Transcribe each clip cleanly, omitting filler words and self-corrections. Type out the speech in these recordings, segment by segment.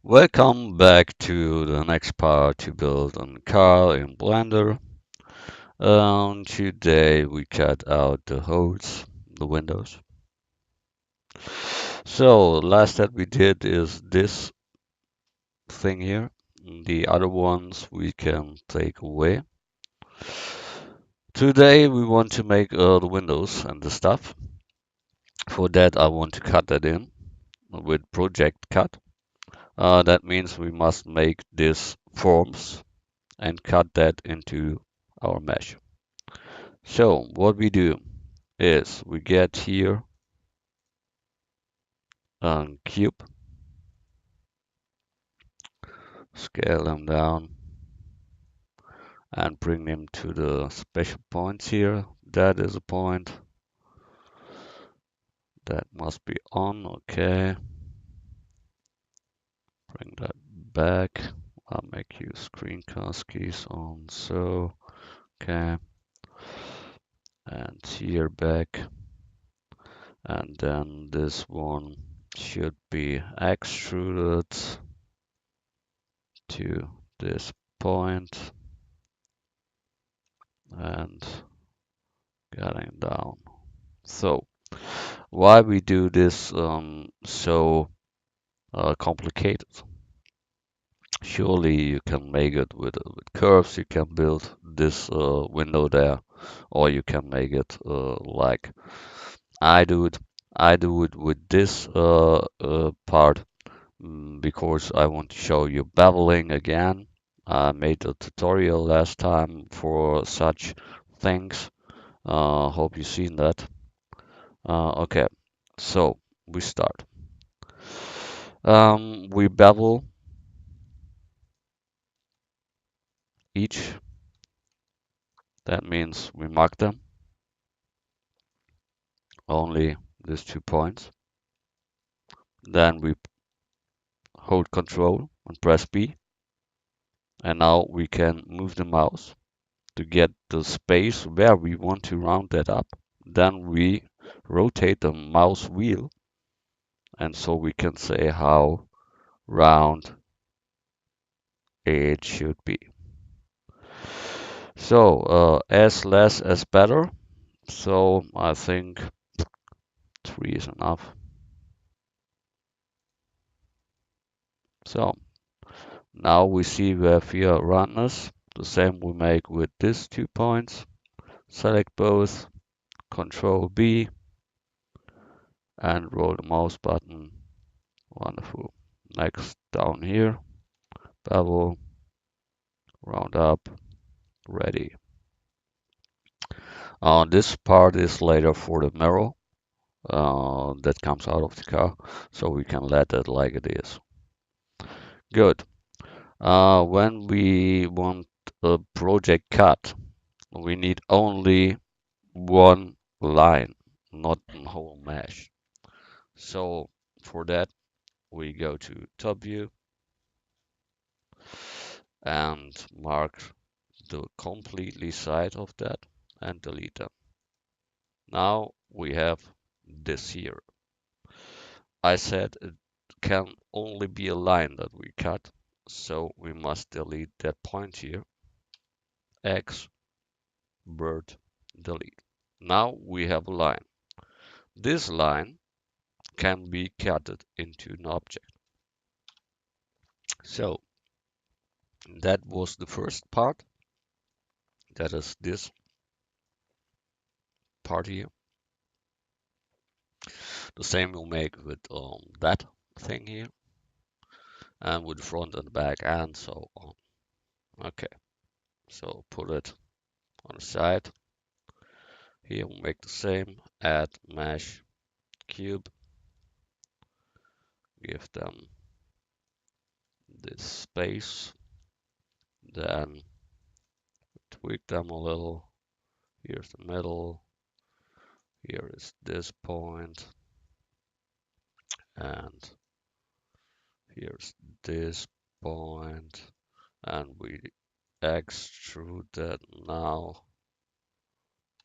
Welcome back to the next part to build a car in Blender. Today we cut out the holes, the windows. So last that we did is this thing here. The other ones we can take away. Today we want to make the windows and the stuff. For that I want to cut that in with project cut. That means we must make this forms and cut that into our mesh. So what we do is we get here a cube, scale them down and bring them to the special points here. That is a point that must be on. Okay, bring that back. I'll make you screencast keys on. So, okay, and here back. And then this one should be extruded to this point and getting down. So why we do this so complicated? Surely you can make it with curves. You can build this window there, or you can make it like I do it. I do it with this part because I want to show you beveling again. I made a tutorial last time for such things. Hope you've seen that. Okay, so we start. We bevel each. That means we mark them only these 2 points. Then we hold Control and press B, and now we can move the mouse to get the space where we want to round that up. Then we rotate the mouse wheel, and so we can say how round it should be. So as less as better. So I think 3 is enough. So now we see where we are roundness. The same we make with these 2 points. Select both, Control B, and roll the mouse button. Wonderful. Next, down here, bevel, round up, ready. This part is later for the mirror that comes out of the car, so we can let it like it is. Good. When we want a project cut, we need only one line, not a whole mesh. So for that, we go to top view and mark the completely side of that and delete them. Now we have this here. I said it can only be a line that we cut, so we must delete that point here. X, bird, delete. Now we have a line. This line can be cutted into an object. So that was the first part. That is this part here. The same we'll make with that thing here, and with the front and the back and so on. Okay, so put it on the side. Here we'll make the same. Add mesh cube. Give them this space. Then tweak them a little. Here's the middle. Here is this point, and here's this point, and we extrude that now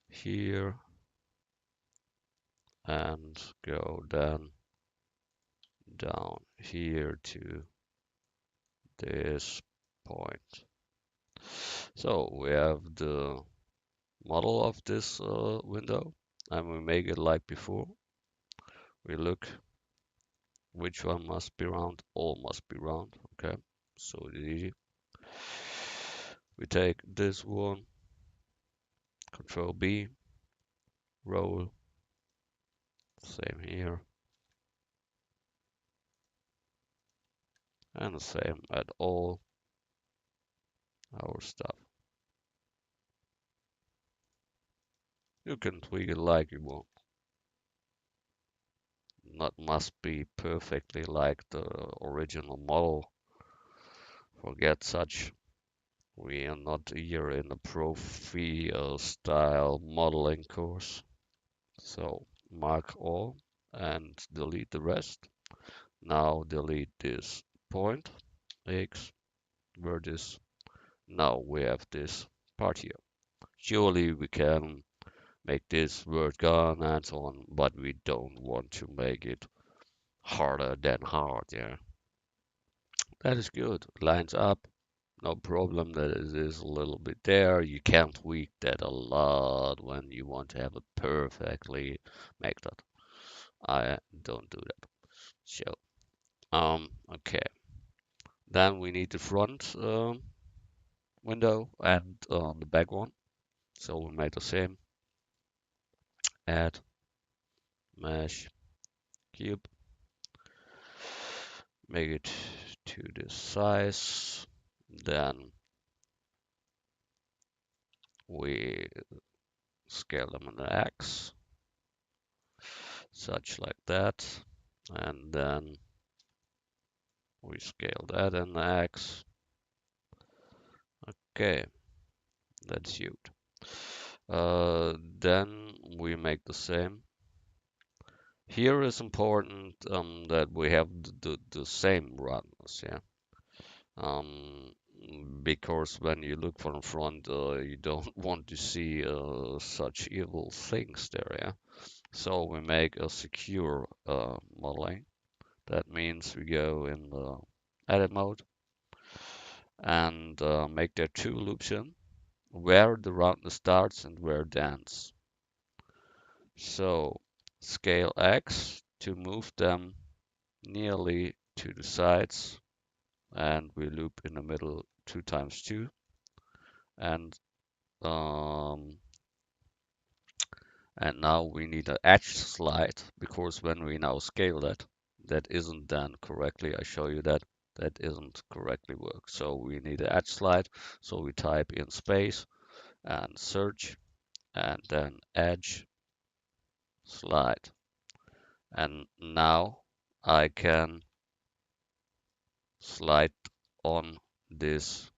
here and go then down here to this point. So we have the model of this window, and we make it like before. We look which one must be round, all must be round, okay, so easy. We take this one, Control B, roll, same here, and the same at all our stuff. You can tweak it like you want. Not must be perfectly like the original model. Forget such. We are not here in a profi style modeling course. So mark all and delete the rest. Now delete this point, X, vertex. Now we have this part here. Surely we can make this word gone and so on, but we don't want to make it harder than hard, yeah. That is good. Lines up, no problem that it is a little bit there. You can tweak that a lot when you want to have it perfectly make that. I don't do that. So, okay. Then we need the front window and the back one. So we make the same. Add mesh cube. Make it to this size. Then we scale them in the X, such like that. And then we scale that in the X. Okay, that's huge. Then we make the same. Here is important that we have the same runners, yeah. Um, because when you look from front, you don't want to see such evil things there, yeah. So we make a secure modeling. That means we go in the edit mode and make there two loops in where the roundness starts and where it ends. So scale X to move them nearly to the sides, and we loop in the middle 2 times 2, and um, and now we need an edge slide because when we now scale that, that isn't done correctly. I show you that that isn't correctly work. So we need an edge slide. So we type in space and search and then edge slide. And now I can slide on this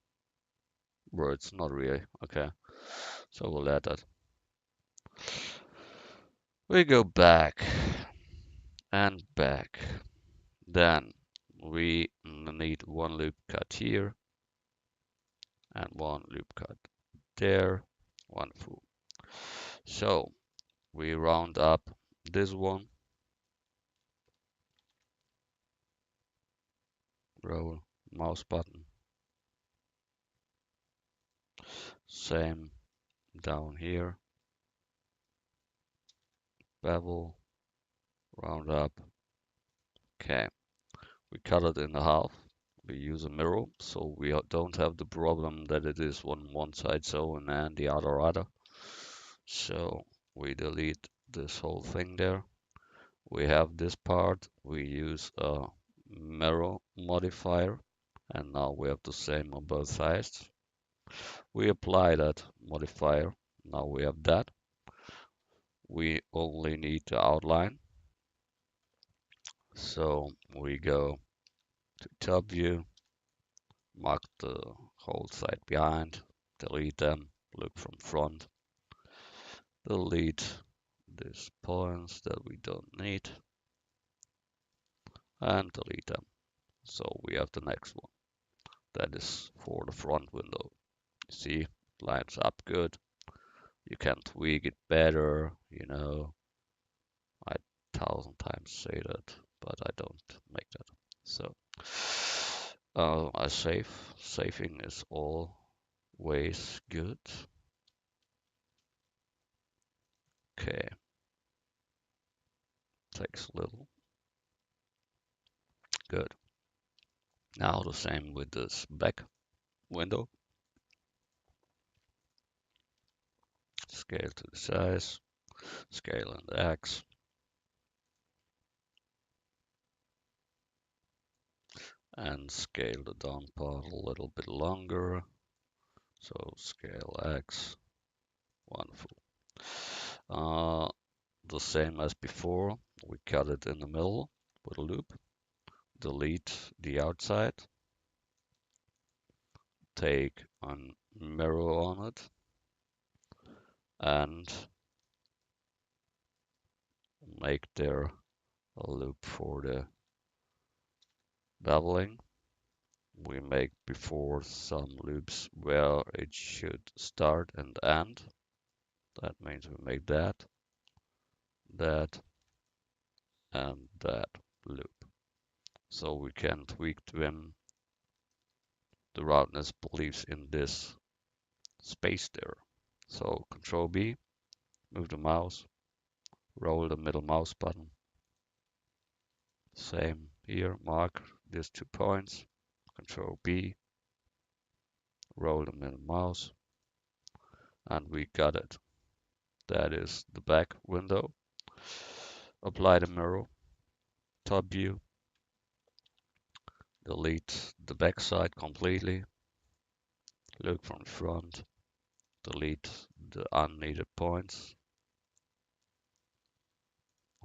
words, not really. Okay, so we'll add that. We go back and back. Then we need one loop cut here and one loop cut there. Wonderful. So we round up this one. Roll mouse button. Same down here. Bevel. Round up. Okay. We cut it in half. We use a mirror, so we don't have the problem that it is on one side so and then the other. So we delete this whole thing there. We have this part. We use a mirror modifier, and now we have the same on both sides. We apply that modifier. Now we have that. We only need the outline. So we go to top view, mark the whole side behind, delete them, look from front, delete these points that we don't need, and delete them. So we have the next one. That is for the front window. You see, it lines up good. You can tweak it better, you know. I 1,000 times say that, but I don't make that. So, I save. Saving is always good. Okay, takes a little. Good. Now the same with this back window. Scale to the size, scale in the X, and scale the down part a little bit longer. So scale X, wonderful. Uh, the same as before, we cut it in the middle with a loop. Delete the outside, take a mirror on it, and make there a loop for the beveling. We make before some loops where it should start and end. That means we make that, that, and that loop. So we can tweak when the roughness believes in this space there. So Control B, move the mouse, roll the middle mouse button. Same here, mark these 2 points. Control B, roll the middle mouse, and we got it. That is the back window. Apply the mirror, top view, delete the back side completely, look from the front, delete the unneeded points.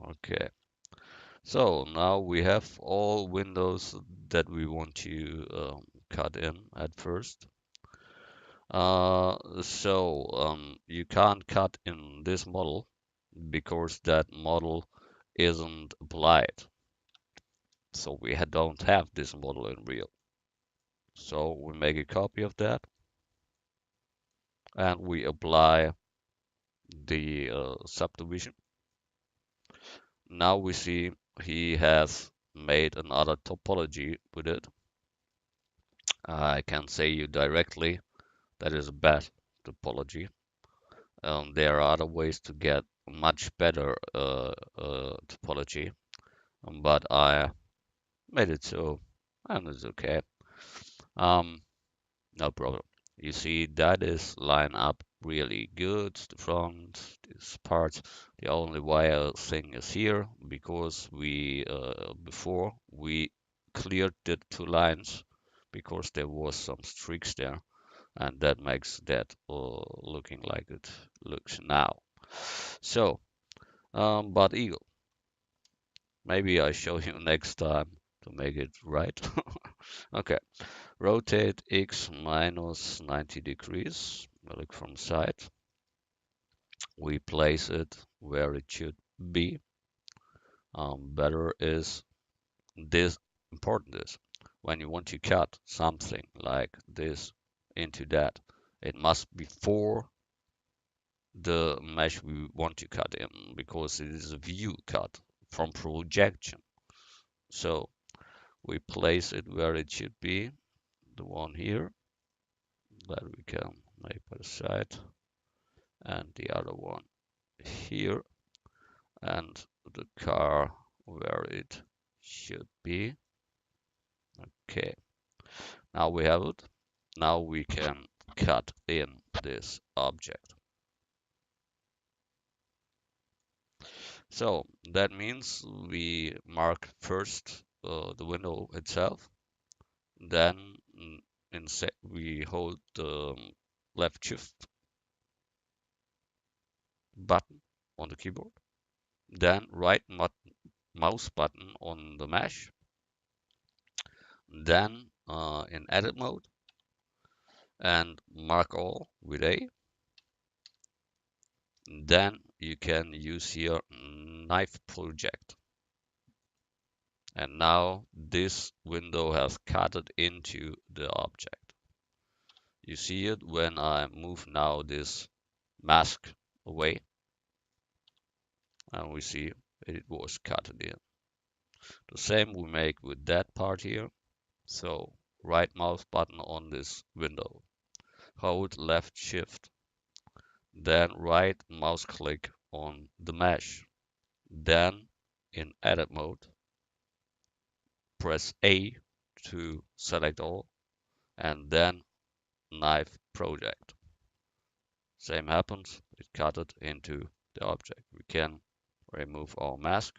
Okay, so now we have all windows that we want to cut in at first. You can't cut in this model because that model isn't applied. So we don't have this model in real. So we make a copy of that and we apply the subdivision. Now we see he has made another topology with it. I can say you directly that is a bad topology. There are other ways to get much better topology, but I made it so, and it's okay. No problem. You see, that is line up really good. The front, this part. The only wire thing is here because we before we cleared the 2 lines because there was some streaks there, and that makes that looking like it looks now. So, but Eagle, maybe I show you next time to make it right. Okay. Rotate X minus 90 degrees. We look from side. We place it where it should be. Better is this, important is when you want to cut something like this into that, it must be for the mesh we want to cut in because it is a view cut from projection. So we place it where it should be, the one here that we can make by the side, and the other one here, and the car where it should be. Okay, now we have it. Now we can cut in this object. So that means we mark first the window itself, then we hold the left shift button on the keyboard, then right mouse button on the mesh, then in edit mode, and mark all with A. Then you can use here knife project. And now this window has cut it into the object. You see it when I move now this mask away, and we see it was cut in. The same we make with that part here. So right mouse button on this window, hold left shift, then right mouse click on the mesh, then in edit mode, press A to select all, and then knife project. Same happens, it cut it into the object. We can remove our mask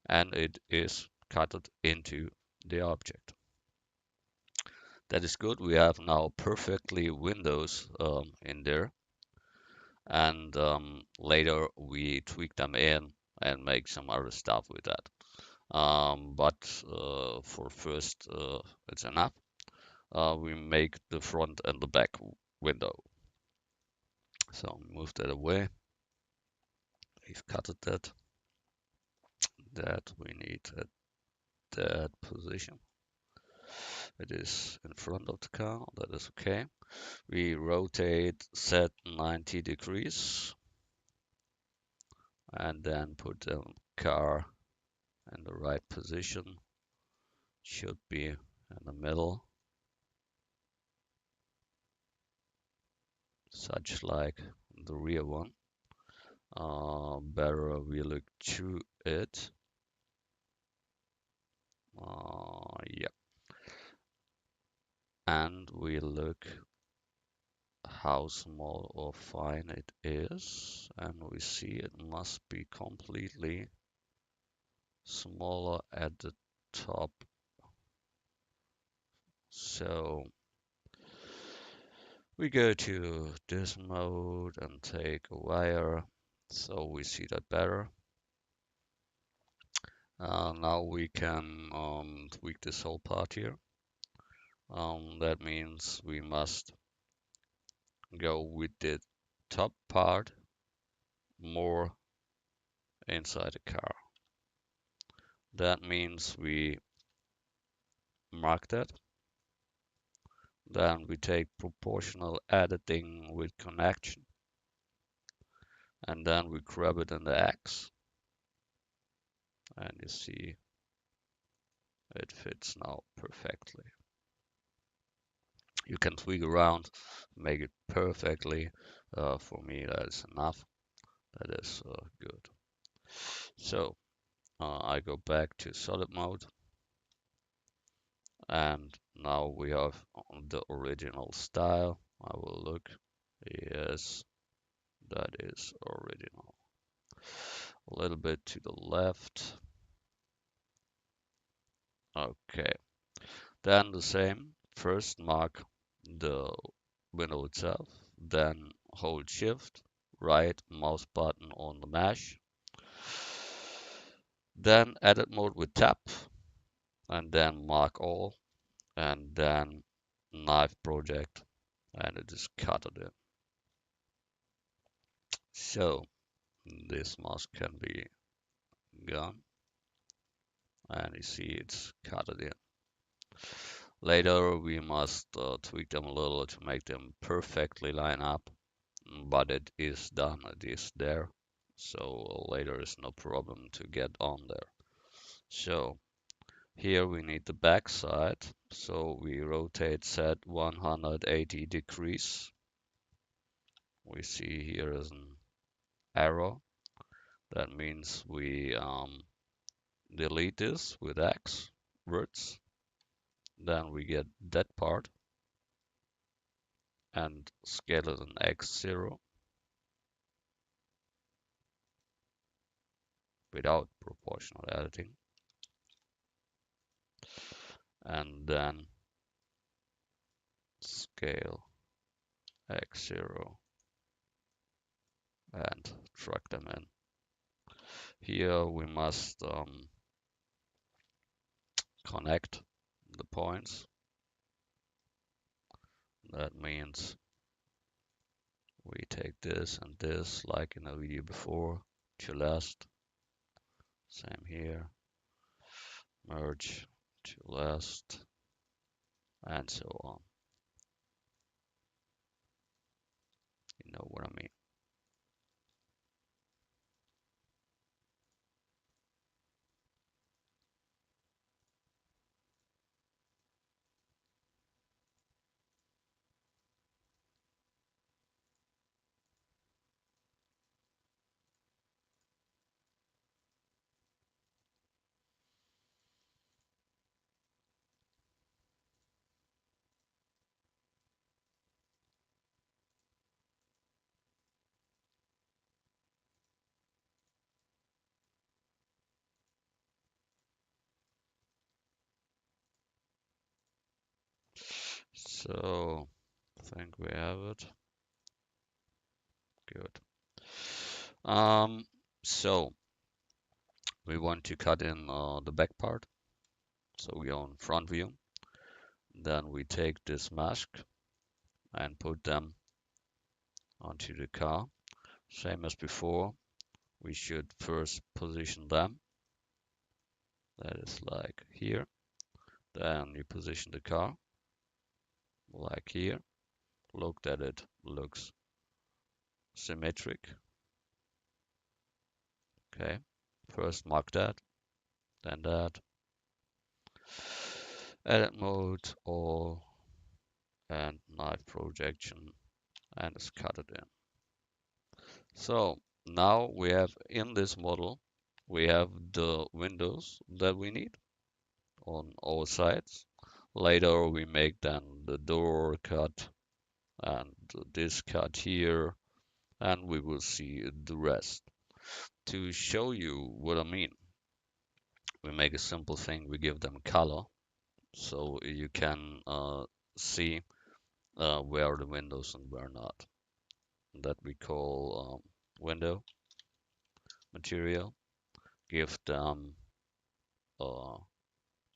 and it is cut it into the object. That is good. We have now perfectly windows in there, and later we tweak them in and make some other stuff with that. But for first, it's enough. We make the front and the back window. So move that away. We've cut it that we need at that position. It is in front of the car. That is okay. We rotate set 90 degrees and then put the car in the right position. Should be in the middle, such like the rear one. Better we look to it. Yeah, and we look how small or fine it is, and we see it must be completely smaller at the top. So we go to this mode and take a wire, so we see that better. Now we can tweak this whole part here. That means we must go with the top part more inside the car. That means we mark that. Then we take proportional editing with connection. And then we grab it in the X. And you see it fits now perfectly. You can tweak around, make it perfectly. For me, that is enough. That is good. So I go back to solid mode. And now we have the original style. I will look. Yes, that is original. A little bit to the left. Okay. Then the same. First mark the window itself. Then hold shift, right mouse button on the mesh. Then edit mode with tab. And then mark all. And then knife project. And it is cut it in. So this mask can be gone, and you see it's cut it in. Later we must tweak them a little to make them perfectly line up, but it is done, it is there, so later is no problem to get on there. So here we need the back side, so we rotate set 180 degrees. We see here is an arrow. That means we delete this with X words. Then we get that part and scale it in X0 without proportional editing. And then scale X0 and drag them in. Here we must connect the points. That means we take this and this, like in the video before, to last. Same here. Merge to last, and so on. You know what I mean. So I think we have it. Good. So we want to cut in the back part. So we go on front view. Then we take this mask and put them onto the car. Same as before, we should first position them. That is like here. Then you position the car like here. Look that it looks symmetric. Okay. First mark that, then that. Edit mode, all, and knife projection, and it's cut it in. So now we have in this model, we have the windows that we need on all sides. Later we make then the door cut and this cut here, and we will see the rest. To show you what I mean, we make a simple thing, we give them color, so you can see where the windows and where not. That we call window material, give them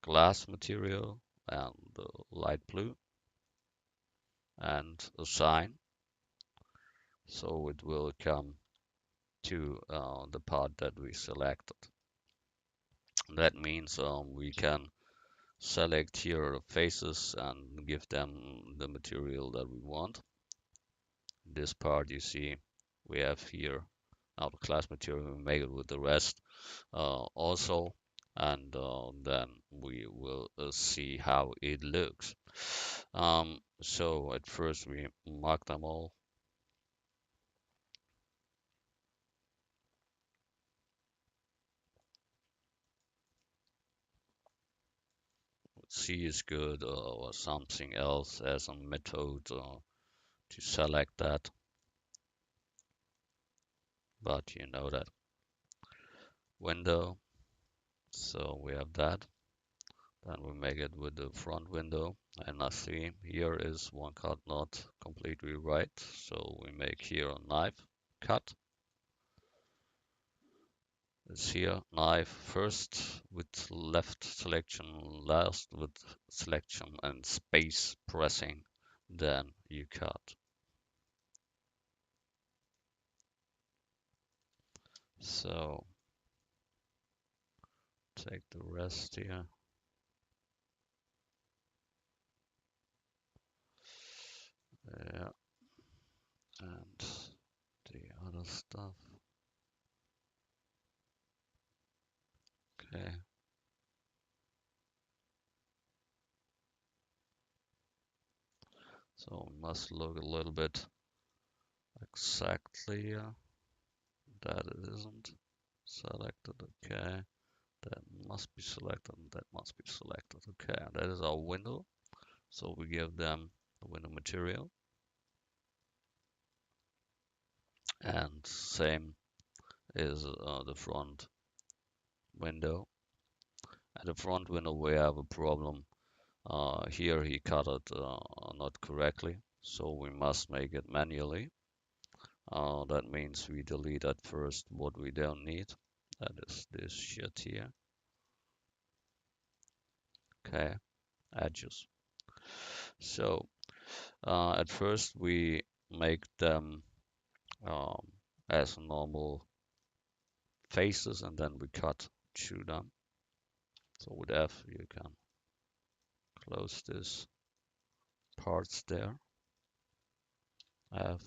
glass material and light blue and a sign, so it will come to the part that we selected. That means we can select here the faces and give them the material that we want. This part you see we have here now the class material, we make it with the rest also, and then we will see how it looks. So at first we mark them all. C is good or something else as a method to select that, but you know that. Window, so we have that. Then we make it with the front window, and I see here is one cut not completely right, so we make here a knife cut. It's here knife first with left selection, last with selection and space pressing, then you cut. So take the rest here. Yeah, and the other stuff. Okay. So we must look a little bit exactly that it isn't selected. Okay. That must be selected. That must be selected. Okay. And that is our window. So we give them the window material. And same is the front window. At the front window we have a problem. Here he cut it not correctly, so we must make it manually. That means we delete at first what we don't need. That is this shit here. Okay, edges. So at first we make them um, as normal faces, and then we cut through them. So with F you can close this parts there. F,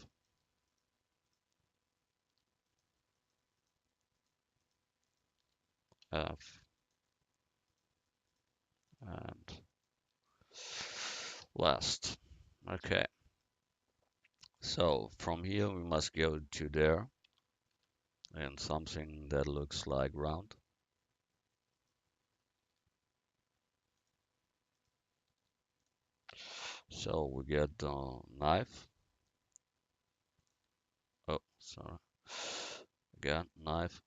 F, and last. Okay, so from here we must go to there and something that looks like round. So we get the knife. Oh, sorry. Again, knife.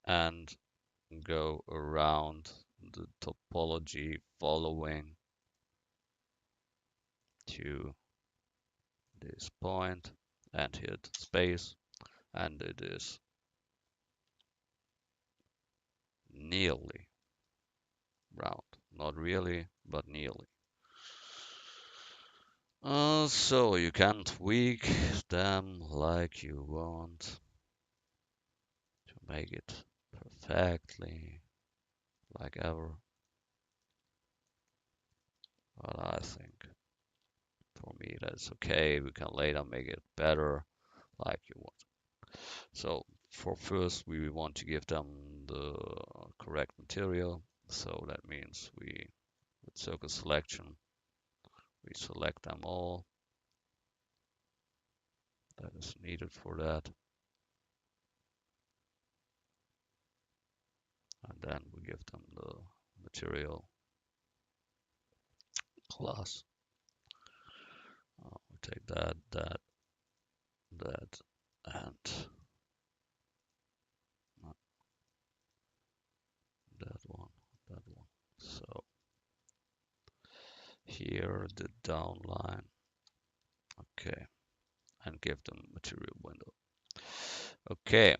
And go around the topology following to this point and hit space, and it is nearly round. Not really, but nearly. So you can tweak them like you want to make it perfectly like ever. But I think for me that's okay. We can later make it better like you want. So for first we want to give them the correct material. So that means with circle selection, we select them all that is needed for that. And then we give them the material class. We take that, and that one, that one. So here the downline, okay, and give them material window. Okay,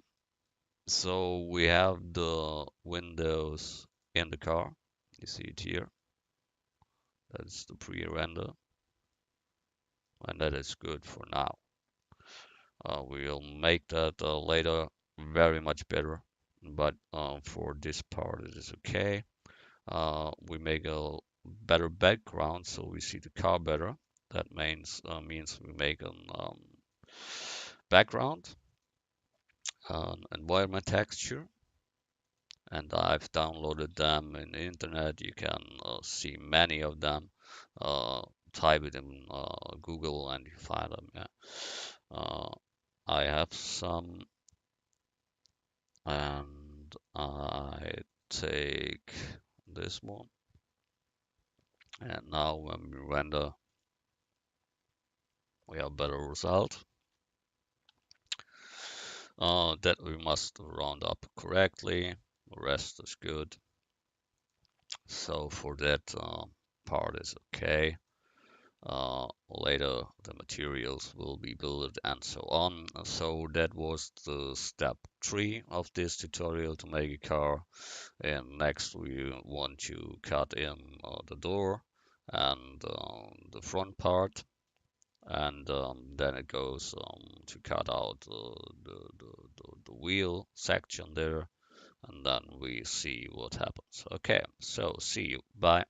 so we have the windows in the car. You see it here. That is the pre-render, and that is good for now. We'll make that later very much better, but for this part it is okay. We make a better background so we see the car better. That means we make an background, an environment texture, and I've downloaded them in the internet. You can see many of them. Uh, Type it in Google and you find them. Yeah. I have some, and I take this one. And now when we render, we have better result. That we must round up correctly. The rest is good. So for that part is okay. Later the materials will be built and so on. So that was the step 3 of this tutorial to make a car. And next we want to cut in the door and the front part, and then it goes to cut out the wheel section there, and then we see what happens. Okay, so see you. Bye.